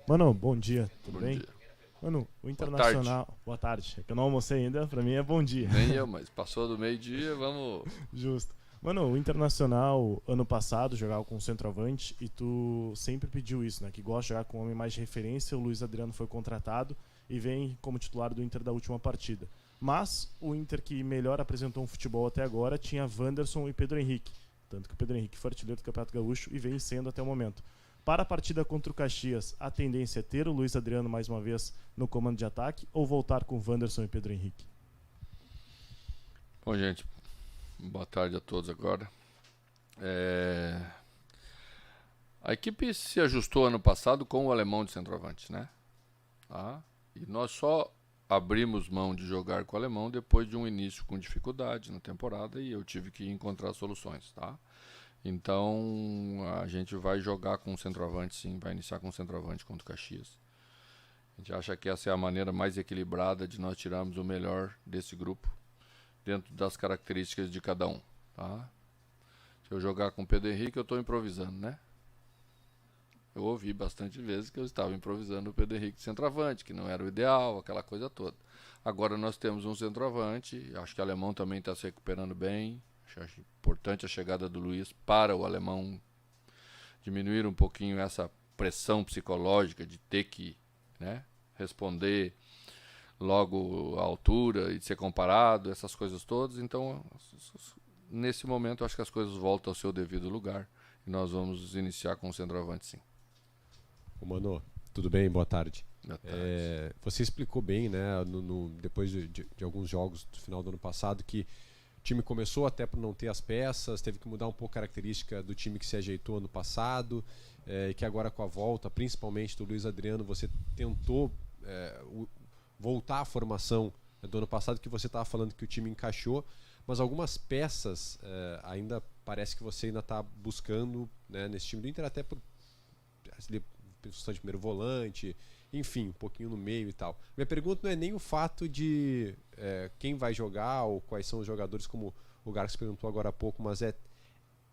Mano, bom dia, tudo Bom bem? dia. Mano, o Boa tarde. Internacional. Boa tarde. É que eu não almocei ainda, pra mim é bom dia. Nem eu, mas passou do meio-dia, vamos. Justo. Mano, o Internacional, ano passado, jogava com centroavante e tu sempre pediu isso, né? Que gosta de jogar com um homem mais de referência. O Luiz Adriano foi contratado e vem como titular do Inter da última partida. Mas o Inter que melhor apresentou um futebol até agora tinha Wanderson e Pedro Henrique. Tanto que o Pedro Henrique foi artilheiro do Campeonato Gaúcho e vem sendo até o momento. Para a partida contra o Caxias, a tendência é ter o Luiz Adriano mais uma vez no comando de ataque ou voltar com Wanderson e Pedro Henrique? Bom, gente, boa tarde a todos agora. É, A equipe se ajustou ano passado com o alemão de centroavante, né? Tá? E nós só abrimos mão de jogar com o alemão depois de um início com dificuldade na temporada e eu tive que encontrar soluções, tá? Então a gente vai jogar com o centroavante, sim, vai iniciar com o centroavante contra o Caxias. A gente acha que essa é a maneira mais equilibrada de nós tirarmos o melhor desse grupo, dentro das características de cada um, tá? Se eu jogar com o Pedro Henrique, eu estou improvisando, né? Eu ouvi bastante vezes que eu estava improvisando o Pedro Henrique de centroavante, que não era o ideal, aquela coisa toda. Agora nós temos um centroavante, acho que o alemão também está se recuperando bem. Acho importante a chegada do Luiz para o alemão diminuir um pouquinho essa pressão psicológica de ter que, né, responder logo à altura e ser comparado, essas coisas todas. Então, nesse momento, eu acho que as coisas voltam ao seu devido lugar e nós vamos iniciar com o centroavante, sim. Ô, Mano, tudo bem? Boa tarde. Boa tarde. Você explicou bem, né, depois de alguns jogos do final do ano passado, que o time começou até por não ter as peças, teve que mudar um pouco a característica do time que se ajeitou ano passado, e que agora com a volta, principalmente do Luiz Adriano, você tentou voltar à formação do ano passado, que você estava falando que o time encaixou, mas algumas peças ainda parece que você ainda está buscando, né, nesse time do Inter, até por posição de primeiro volante, enfim, um pouquinho no meio e tal. Minha pergunta não é nem o fato de quem vai jogar ou quais são os jogadores, como o Garx perguntou agora há pouco, mas é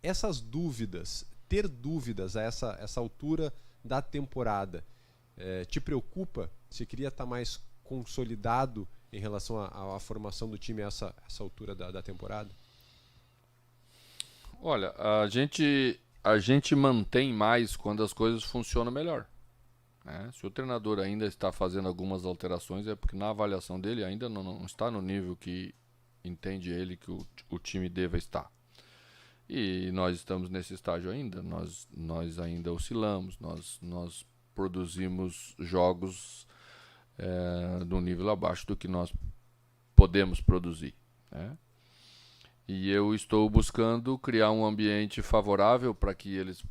essas dúvidas, ter dúvidas a essa altura da temporada, te preocupa? Você queria estar mais consolidado em relação à formação do time a essa altura da temporada? Olha, a gente mantém mais quando as coisas funcionam melhor, né? Se o treinador ainda está fazendo algumas alterações, é porque na avaliação dele ainda não está no nível que entende ele que o time deva estar. E nós estamos nesse estágio ainda, nós ainda oscilamos, nós produzimos jogos de um nível abaixo do que nós podemos produzir, né? E eu estou buscando criar um ambiente favorável para que eles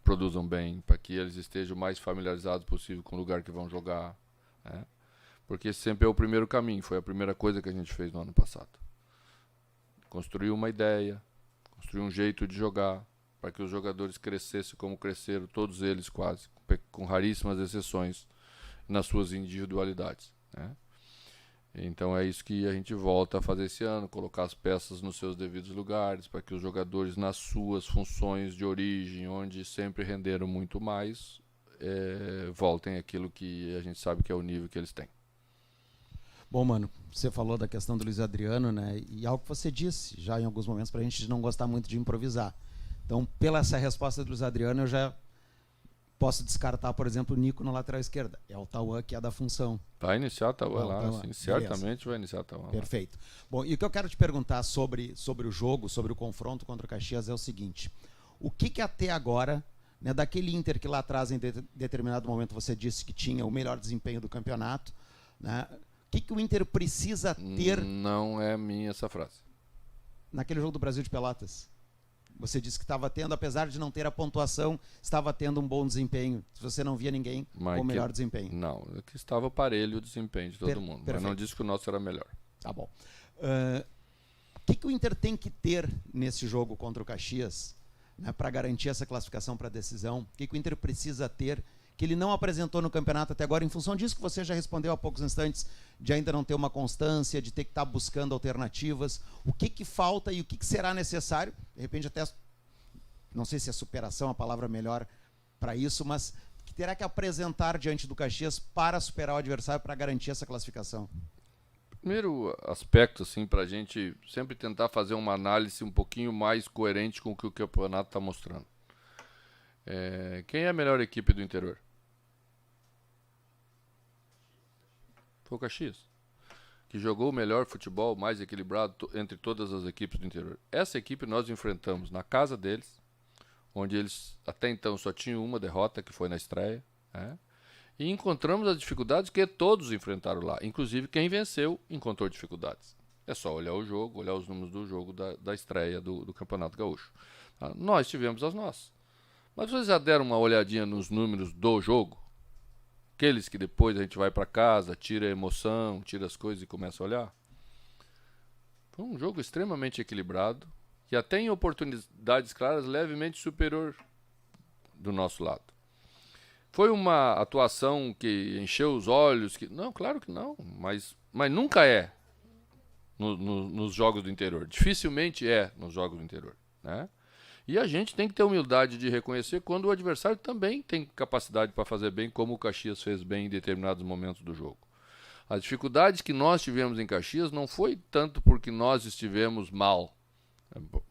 produzam bem, para que eles estejam o mais familiarizados possível com o lugar que vão jogar, né? Porque esse sempre é o primeiro caminho, foi a primeira coisa que a gente fez no ano passado. Construir uma ideia, construir um jeito de jogar, para que os jogadores crescessem como cresceram, todos eles quase, com raríssimas exceções, nas suas individualidades, né? Então é isso que a gente volta a fazer esse ano, colocar as peças nos seus devidos lugares, para que os jogadores nas suas funções de origem, onde sempre renderam muito mais, voltem àquilo que a gente sabe que é o nível que eles têm. Bom, Mano, você falou da questão do Luiz Adriano, né? E algo que você disse já em alguns momentos para a gente não gostar muito de improvisar. Então, pela essa resposta do Luiz Adriano, eu já posso descartar, por exemplo, o Nico na lateral esquerda. É o Tauan que é da função. Vai iniciar a Tauan lá, Tauan. sim, certamente vai iniciar a Tauan lá. Perfeito. Bom, e o que eu quero te perguntar sobre o jogo, sobre o confronto contra o Caxias é o seguinte. O que até agora, né, daquele Inter que lá atrás, em determinado momento, você disse que tinha o melhor desempenho do campeonato, né? O que o Inter precisa ter... Não é minha essa frase. Naquele jogo do Brasil de Pelotas. Você disse que estava tendo, apesar de não ter a pontuação, estava tendo um bom desempenho. Se você não via ninguém com o melhor desempenho. Não, é que estava parelho o desempenho de todo mundo. Mas não disse que o nosso era melhor. Tá bom. O que o Inter tem que ter nesse jogo contra o Caxias, né, para garantir essa classificação para a decisão? O que o Inter precisa ter que ele não apresentou no campeonato até agora, em função disso que você já respondeu há poucos instantes, de ainda não ter uma constância, de ter que estar buscando alternativas? O que falta e o que será necessário? De repente até, não sei se é superação a palavra melhor para isso, mas terá que apresentar diante do Caxias para superar o adversário, para garantir essa classificação? Primeiro aspecto, assim, para a gente sempre tentar fazer uma análise um pouquinho mais coerente com o que o campeonato está mostrando. Quem é a melhor equipe do interior? Foi o Caxias, que jogou o melhor futebol, mais equilibrado entre todas as equipes do interior. Essa equipe nós enfrentamos na casa deles, onde eles até então só tinham uma derrota, que foi na estreia, né? E encontramos as dificuldades que todos enfrentaram lá. Inclusive quem venceu encontrou dificuldades. É só olhar o jogo, olhar os números do jogo da estreia do Campeonato Gaúcho. Tá? Nós tivemos as nossas. Mas vocês já deram uma olhadinha nos números do jogo? Aqueles que depois a gente vai para casa, tira a emoção, tira as coisas e começa a olhar? Foi um jogo extremamente equilibrado e até em oportunidades claras levemente superior do nosso lado. Foi uma atuação que encheu os olhos? Não, claro que não, mas nunca é nos jogos do interior. Dificilmente é nos jogos do interior, né? E a gente tem que ter humildade de reconhecer quando o adversário também tem capacidade para fazer bem, como o Caxias fez bem em determinados momentos do jogo. A dificuldade que nós tivemos em Caxias não foi tanto porque nós estivemos mal,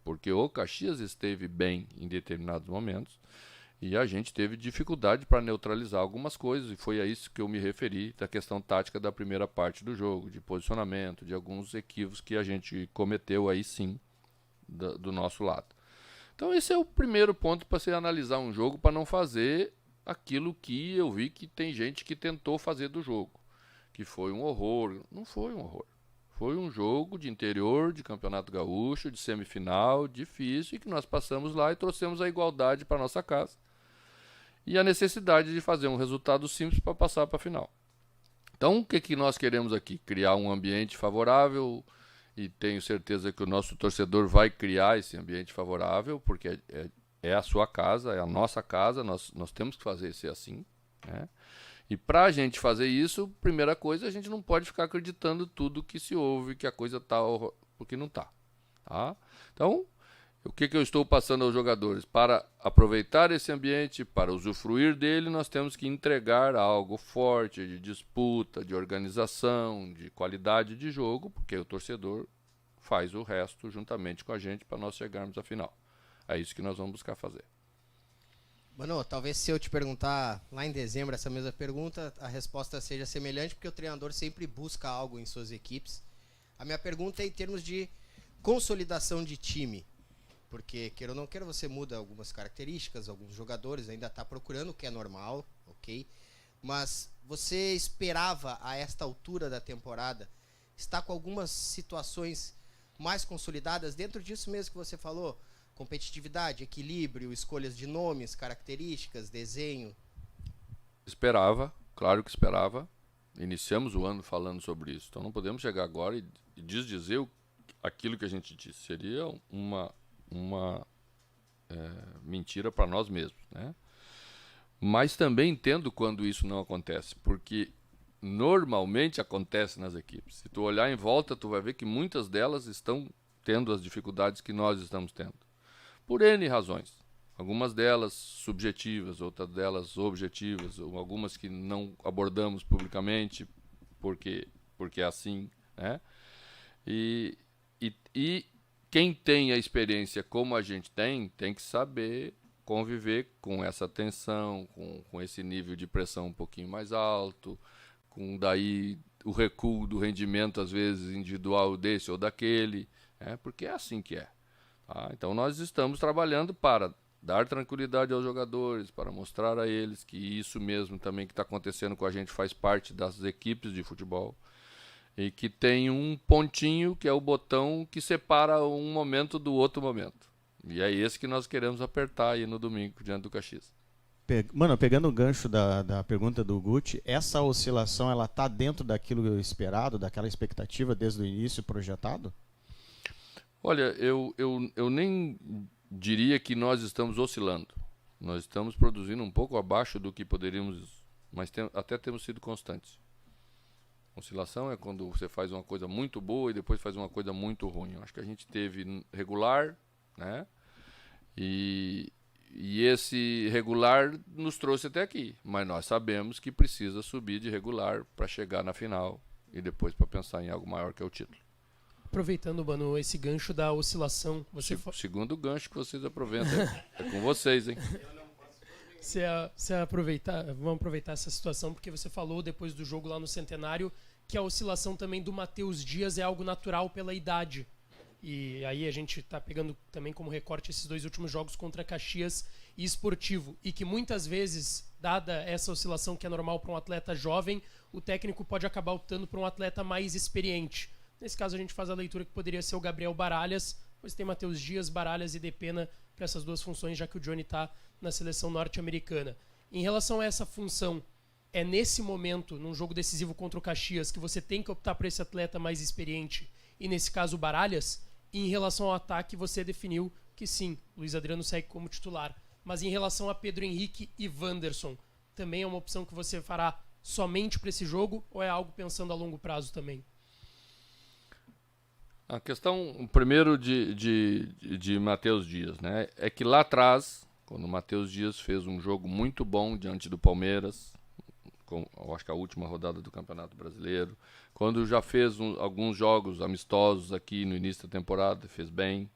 porque o Caxias esteve bem em determinados momentos, e a gente teve dificuldade para neutralizar algumas coisas, e foi a isso que eu me referi, da questão tática da primeira parte do jogo, de posicionamento, de alguns equívocos que a gente cometeu aí sim, do nosso lado. Então esse é o primeiro ponto para você analisar um jogo, para não fazer aquilo que eu vi que tem gente que tentou fazer do jogo, que foi um horror. Não foi um horror. Foi um jogo de interior, de Campeonato Gaúcho, de semifinal, difícil, e que nós passamos lá e trouxemos a igualdade para nossa casa. E a necessidade de fazer um resultado simples para passar para a final. Então, o que nós queremos aqui? Criar um ambiente favorável, e tenho certeza que o nosso torcedor vai criar esse ambiente favorável, porque é a sua casa, é a nossa casa, nós temos que fazer ser assim, né? E para a gente fazer isso, primeira coisa, a gente não pode ficar acreditando tudo que se ouve, que a coisa está, porque não está. Tá? Então, o que eu estou passando aos jogadores? Para aproveitar esse ambiente, para usufruir dele, nós temos que entregar algo forte, de disputa, de organização, de qualidade de jogo, porque o torcedor faz o resto juntamente com a gente para nós chegarmos à final. É isso que nós vamos buscar fazer. Mano, talvez se eu te perguntar lá em dezembro essa mesma pergunta, a resposta seja semelhante, porque o treinador sempre busca algo em suas equipes. A minha pergunta é em termos de consolidação de time. Porque, queira ou não queira, você muda algumas características, alguns jogadores ainda está procurando, o que é normal, ok? Mas você esperava, a esta altura da temporada, estar com algumas situações mais consolidadas, dentro disso mesmo que você falou, competitividade, equilíbrio, escolhas de nomes, características, desenho? Esperava, claro que esperava. Iniciamos o ano falando sobre isso. Então não podemos chegar agora e desdizer aquilo que a gente disse. Seria uma mentira para nós mesmos, né? Mas também entendo quando isso não acontece, porque normalmente acontece nas equipes. Se tu olhar em volta, tu vai ver que muitas delas estão tendo as dificuldades que nós estamos tendo. Por N razões. Algumas delas subjetivas, outras delas objetivas, ou algumas que não abordamos publicamente, porque é assim, né? E quem tem a experiência como a gente tem que saber conviver com essa tensão, com esse nível de pressão um pouquinho mais alto, com daí o recuo do rendimento, às vezes, individual desse ou daquele, porque é assim que é. Tá? Então nós estamos trabalhando para dar tranquilidade aos jogadores, para mostrar a eles que isso mesmo também que está acontecendo com a gente faz parte das equipes de futebol e que tem um pontinho que é o botão que separa um momento do outro momento. E é esse que nós queremos apertar aí no domingo diante do Caxias. Mano, pegando o gancho da pergunta do Guti, essa oscilação ela está dentro daquilo esperado, daquela expectativa desde o início projetado? Olha, eu nem diria que nós estamos oscilando. Nós estamos produzindo um pouco abaixo do que poderíamos, mas até temos sido constantes. Oscilação é quando você faz uma coisa muito boa e depois faz uma coisa muito ruim. Eu acho que a gente teve regular, né? E E esse regular nos trouxe até aqui, mas nós sabemos que precisa subir de regular para chegar na final e depois para pensar em algo maior que é o título. Aproveitando, mano, esse gancho da oscilação, Segundo gancho que vocês aproveitam, é com vocês, hein? Vamos aproveitar essa situação, porque você falou depois do jogo lá no Centenário que a oscilação também do Matheus Dias é algo natural pela idade. E aí a gente tá pegando também como recorte esses 2 últimos jogos contra Caxias e Esportivo. E que muitas vezes, dada essa oscilação que é normal para um atleta jovem, o técnico pode acabar optando por um atleta mais experiente. Nesse caso a gente faz a leitura que poderia ser o Gabriel Baralhas, pois tem Matheus Dias, Baralhas e Depena para essas 2 funções, já que o Johnny está na seleção norte-americana. Em relação a essa função, é nesse momento, num jogo decisivo contra o Caxias, que você tem que optar por esse atleta mais experiente, e nesse caso o Baralhas? E em relação ao ataque, você definiu que sim, Luiz Adriano segue como titular. Mas em relação a Pedro Henrique e Wanderson, também é uma opção que você fará somente para esse jogo ou é algo pensando a longo prazo também? A questão, primeiro, de Matheus Dias, né? É que lá atrás, quando o Matheus Dias fez um jogo muito bom diante do Palmeiras, eu acho que a última rodada do Campeonato Brasileiro, quando já fez alguns jogos amistosos aqui no início da temporada, fez bem,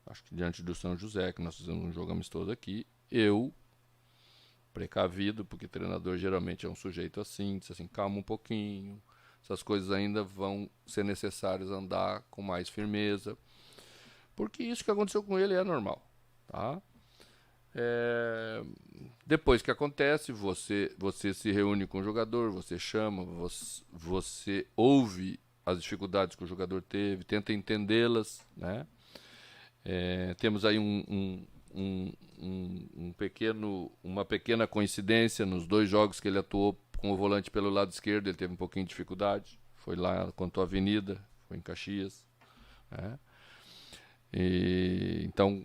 acho que diante do São José, que nós fizemos um jogo amistoso aqui, eu, precavido, porque treinador geralmente é um sujeito assim, disse assim, calma um pouquinho, essas coisas ainda vão ser necessárias andar com mais firmeza, porque isso que aconteceu com ele é normal, tá? Depois que acontece, você se reúne com o jogador, você chama, você ouve as dificuldades que o jogador teve, tenta entendê-las, né? Temos aí uma pequena coincidência nos 2 jogos que ele atuou com o volante pelo lado esquerdo, ele teve um pouquinho de dificuldade, foi lá contra a Avenida, foi em Caxias, né? Então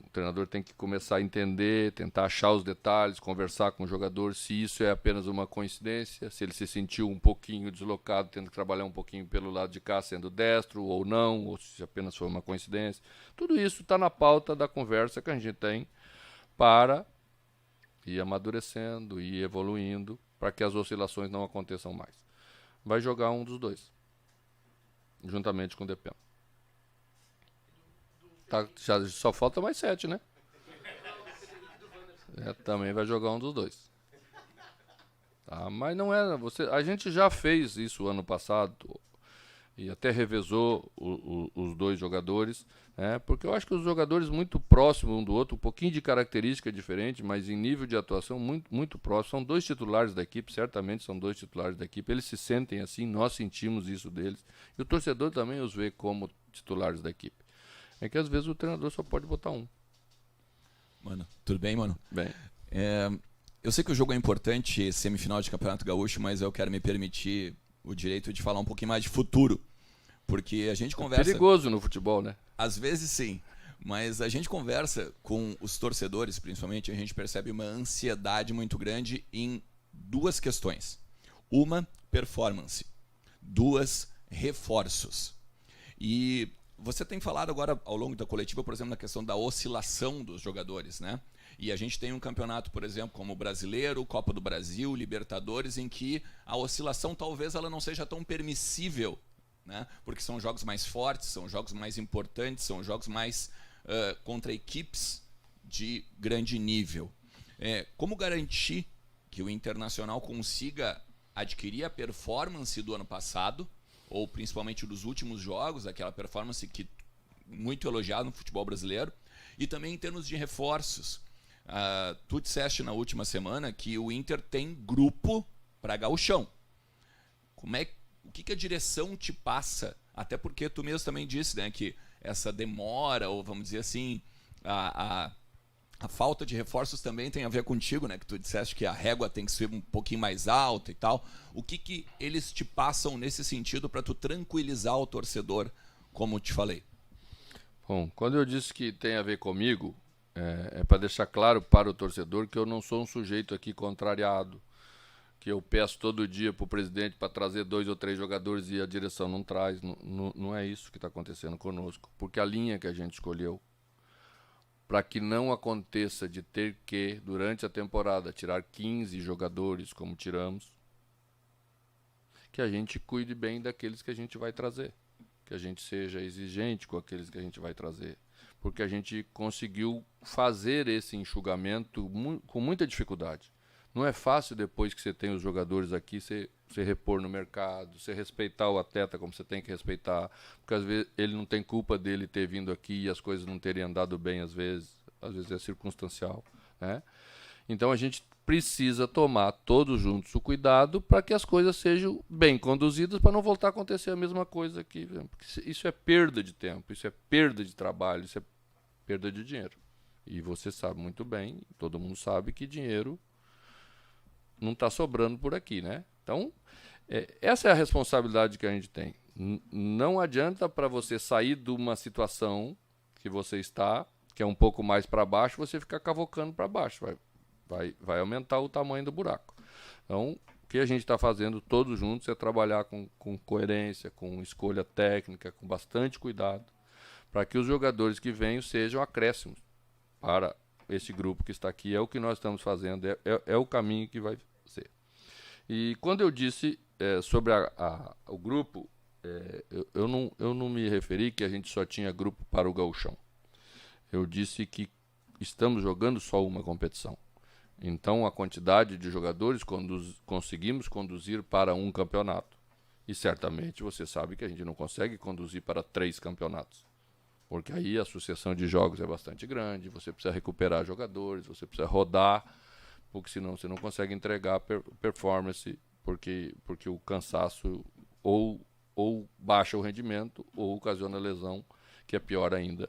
o treinador tem que começar a entender, tentar achar os detalhes, conversar com o jogador, se isso é apenas uma coincidência, se ele se sentiu um pouquinho deslocado, tendo que trabalhar um pouquinho pelo lado de cá, sendo destro ou não, ou se apenas foi uma coincidência. Tudo isso está na pauta da conversa que a gente tem para ir amadurecendo, ir evoluindo, para que as oscilações não aconteçam mais. Vai jogar um dos 2, juntamente com o Depena. Tá, já só falta mais 7, né? Também vai jogar um dos 2. Tá, mas não é. A gente já fez isso ano passado e até revezou os 2 jogadores, né? Porque eu acho que os jogadores muito próximos um do outro, um pouquinho de característica diferente, mas em nível de atuação muito, muito próximo. São 2 titulares da equipe, certamente são 2 titulares da equipe. Eles se sentem assim, nós sentimos isso deles. E o torcedor também os vê como titulares da equipe. É que às vezes o treinador só pode botar um. Mano, tudo bem, mano? Bem. Eu sei que o jogo é importante, semifinal de Campeonato Gaúcho, mas eu quero me permitir o direito de falar um pouquinho mais de futuro. Porque a gente conversa... É perigoso no futebol, né? Às vezes sim, mas a gente conversa com os torcedores, principalmente, a gente percebe uma ansiedade muito grande em 2 questões. Uma, performance. 2, reforços. E... você tem falado agora ao longo da coletiva, por exemplo, na questão da oscilação dos jogadores, né? E a gente tem um campeonato, por exemplo, como o Brasileiro, Copa do Brasil, Libertadores, em que a oscilação talvez ela não seja tão permissível, né? Porque são jogos mais fortes, são jogos mais importantes, são jogos mais contra equipes de grande nível. Como garantir que o Internacional consiga adquirir a performance do ano passado, ou principalmente dos últimos jogos, aquela performance que muito elogiada no futebol brasileiro, e também em termos de reforços. Tu disseste na última semana que o Inter tem grupo para gauchão. O que a direção te passa? Até porque tu mesmo também disse, né, que essa demora, ou vamos dizer assim, a falta de reforços também tem a ver contigo, né? Que tu disseste que a régua tem que ser um pouquinho mais alta e tal. O que eles te passam nesse sentido para tu tranquilizar o torcedor, como te falei? Bom, quando eu disse que tem a ver comigo, é para deixar claro para o torcedor que eu não sou um sujeito aqui contrariado, que eu peço todo dia para o presidente para trazer 2 ou 3 jogadores e a direção não traz. Não é isso que está acontecendo conosco, porque a linha que a gente escolheu para que não aconteça de ter que, durante a temporada, tirar 15 jogadores como tiramos, que a gente cuide bem daqueles que a gente vai trazer, que a gente seja exigente com aqueles que a gente vai trazer, porque a gente conseguiu fazer esse enxugamento com muita dificuldade. Não é fácil, depois que você tem os jogadores aqui, você repor no mercado, você respeitar o atleta como você tem que respeitar, porque às vezes ele não tem culpa dele ter vindo aqui e as coisas não terem andado bem às vezes é circunstancial, né? Então a gente precisa tomar todos juntos o cuidado para que as coisas sejam bem conduzidas, para não voltar a acontecer a mesma coisa aqui. Porque isso é perda de tempo, isso é perda de trabalho, isso é perda de dinheiro. E você sabe muito bem, todo mundo sabe que dinheiro não está sobrando por aqui, né? Então, essa é a responsabilidade que a gente tem. Não adianta para você sair de uma situação que você está, que é um pouco mais para baixo, você ficar cavocando para baixo. Vai aumentar o tamanho do buraco. Então, o que a gente está fazendo todos juntos é trabalhar com coerência, com escolha técnica, com bastante cuidado, para que os jogadores que venham sejam acréscimos para esse grupo que está aqui. É o que nós estamos fazendo, é o caminho que vai ser. E quando eu disse sobre o grupo, eu não me referi que a gente só tinha grupo para o gauchão. Eu disse que estamos jogando só uma competição. Então, a quantidade de jogadores conseguimos conduzir para um campeonato. E certamente você sabe que a gente não consegue conduzir para 3 campeonatos. Porque aí a sucessão de jogos é bastante grande, você precisa recuperar jogadores, você precisa rodar, porque senão você não consegue entregar performance, porque o cansaço ou baixa o rendimento ou ocasiona lesão, que é pior ainda.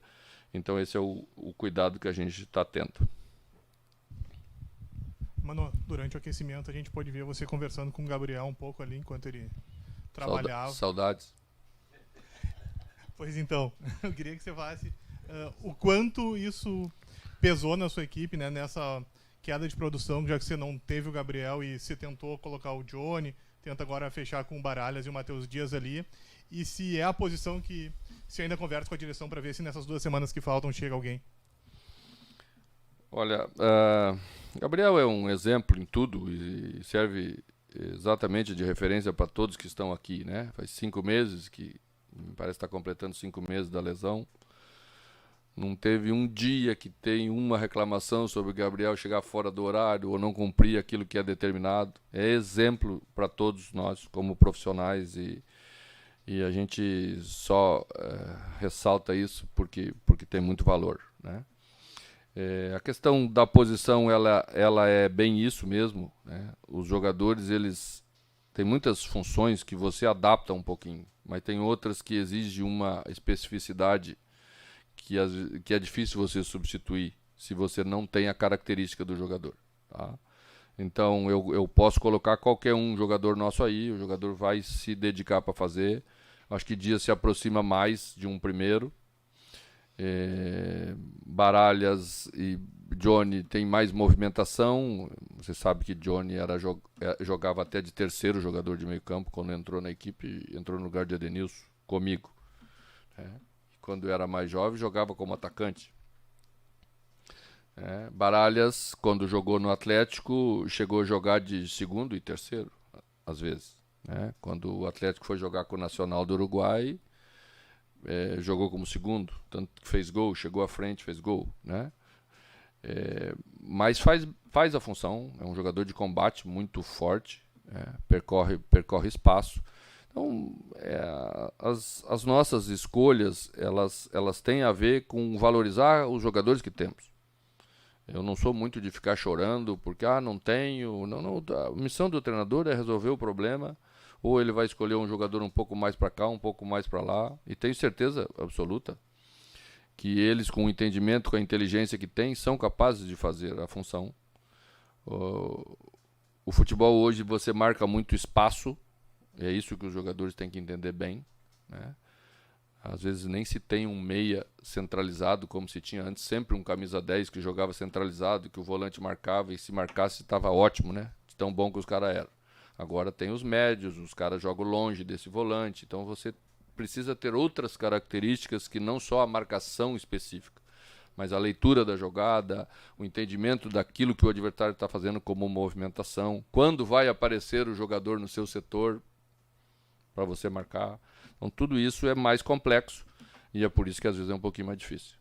Então esse é o cuidado que a gente está tendo. Mano, durante o aquecimento a gente pôde ver você conversando com o Gabriel um pouco ali enquanto ele trabalhava. Saudades. Pois então, eu queria que você falasse o quanto isso pesou na sua equipe, né, nessa queda de produção, já que você não teve o Gabriel e você tentou colocar o Johnny, tenta agora fechar com o Baralhas e o Matheus Dias ali, e se é a posição que você ainda conversa com a direção para ver se nessas 2 semanas que faltam chega alguém. Olha, Gabriel é um exemplo em tudo e serve exatamente de referência para todos que estão aqui, né? Faz 5 meses que parece estar completando 5 meses da lesão. Não teve um dia que tem uma reclamação sobre o Gabriel chegar fora do horário ou não cumprir aquilo que é determinado. É exemplo para todos nós como profissionais e a gente só ressalta isso porque tem muito valor, né? A questão da posição ela é bem isso mesmo, né? Os jogadores eles têm muitas funções que você adapta um pouquinho, mas tem outras que exigem uma especificidade que é difícil você substituir se você não tem a característica do jogador, tá? Então eu posso colocar qualquer jogador nosso aí, o jogador vai se dedicar para fazer. Acho que Dias se aproxima mais de um primeiro. Baralhas e Johnny tem mais movimentação. Você sabe que Johnny jogava até de terceiro jogador de meio campo quando entrou na equipe, entrou no lugar de Edenilson comigo, né? Quando eu era mais jovem jogava como atacante. Baralhas, quando jogou no Atlético, chegou a jogar de segundo e terceiro às vezes, né? Quando o Atlético foi jogar com o Nacional do Uruguai, jogou como segundo, tanto que fez gol, chegou à frente, fez gol, né? Mas faz a função, é um jogador de combate muito forte, percorre espaço. Então, as nossas escolhas, elas têm a ver com valorizar os jogadores que temos. Eu não sou muito de ficar chorando porque não tenho. Não, a missão do treinador é resolver o problema. Ou ele vai escolher um jogador um pouco mais para cá, um pouco mais para lá. E tenho certeza absoluta que eles, com o entendimento, com a inteligência que têm, são capazes de fazer a função. O futebol hoje você marca muito espaço. É isso que os jogadores têm que entender bem, né? Às vezes nem se tem um meia centralizado como se tinha antes. Sempre um camisa 10 que jogava centralizado, que o volante marcava, e se marcasse estava ótimo, né? De tão bom que os caras eram. Agora tem os médios, os caras jogam longe desse volante, então você precisa ter outras características que não só a marcação específica, mas a leitura da jogada, o entendimento daquilo que o adversário está fazendo como movimentação, quando vai aparecer o jogador no seu setor para você marcar. Então tudo isso é mais complexo e é por isso que às vezes é um pouquinho mais difícil.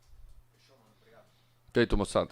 Feito, moçada.